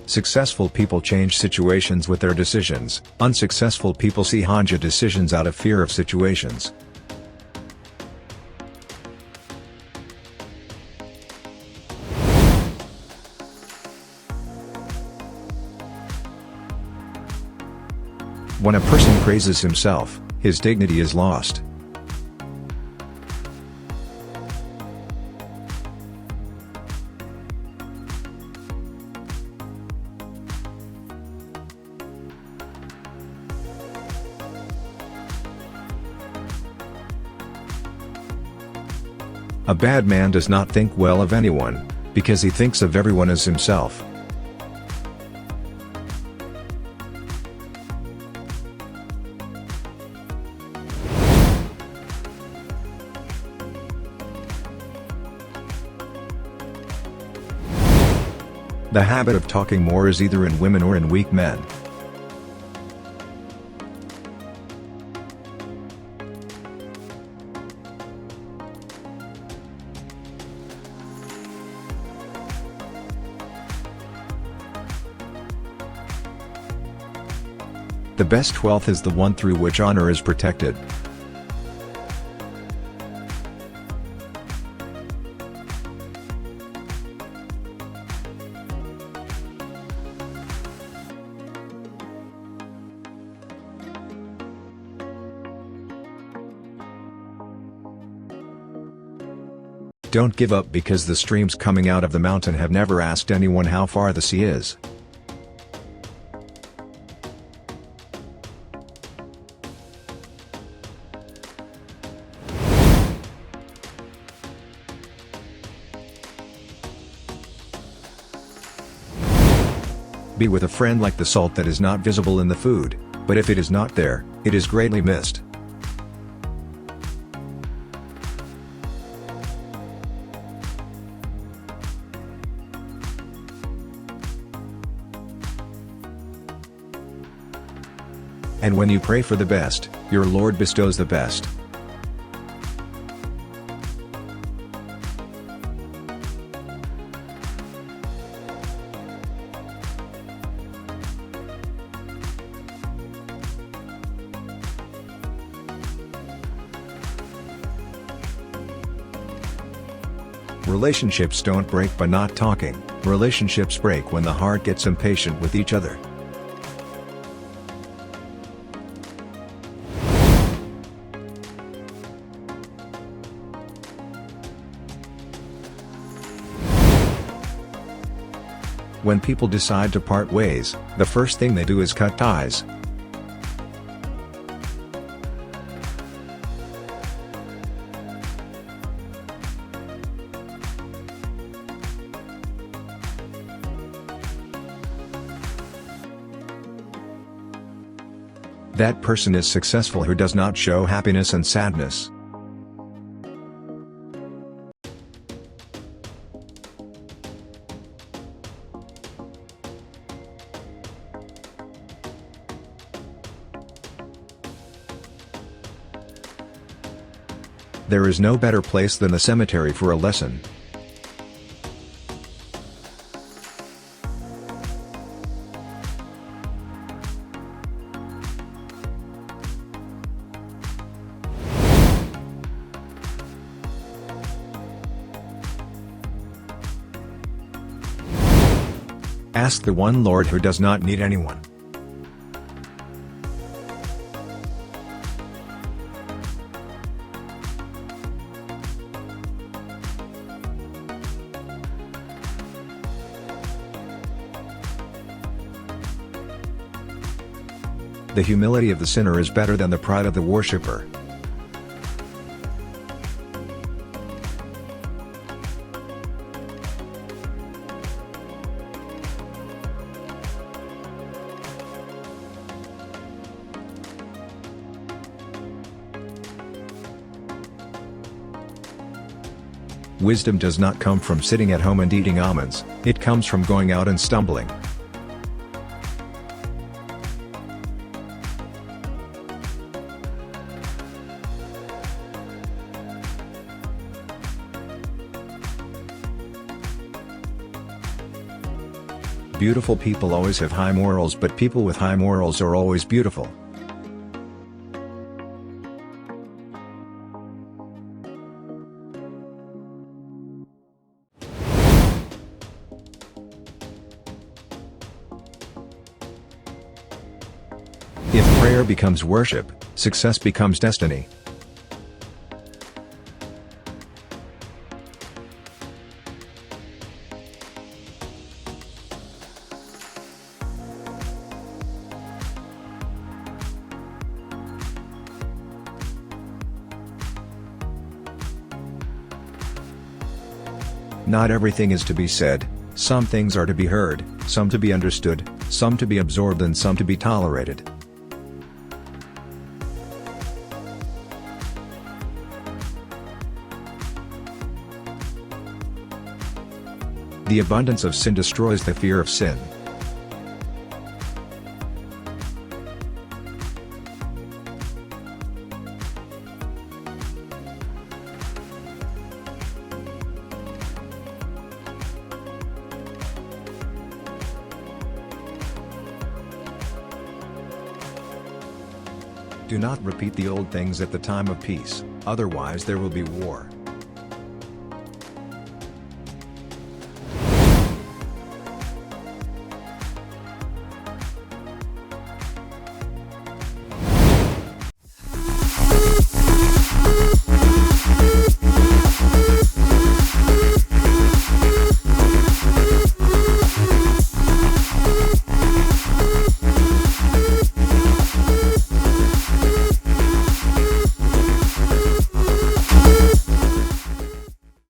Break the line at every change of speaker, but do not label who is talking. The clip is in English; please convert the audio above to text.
Successful people change situations with their decisions. Unsuccessful people see hanja decisions out of fear of situations. When a person praises himself, his dignity is lost. A bad man does not think well of anyone, because he thinks of everyone as himself. The habit of talking more is either in women or in weak men. The best wealth is the one through which honor is protected. Don't give up because the streams coming out of the mountain have never asked anyone how far the sea is. Be with a friend like the salt that is not visible in the food, but if it is not there, it is greatly missed. And when you pray for the best, your Lord bestows the best. Relationships don't break by not talking, relationships break when the heart gets impatient with each other. When people decide to part ways, the first thing they do is cut ties. That person is successful who does not show happiness and sadness. There is no better place than the cemetery for a lesson. Ask the one Lord who does not need anyone. The humility of the sinner is better than the pride of the worshipper. Wisdom does not come from sitting at home and eating almonds, it comes from going out and stumbling. Beautiful people always have high morals, but people with high morals are always beautiful. If prayer becomes worship, success becomes destiny. Not everything is to be said, some things are to be heard, some to be understood, some to be absorbed and some to be tolerated. The abundance of sin destroys the fear of sin. Do not repeat the old things at the time of peace, otherwise there will be war.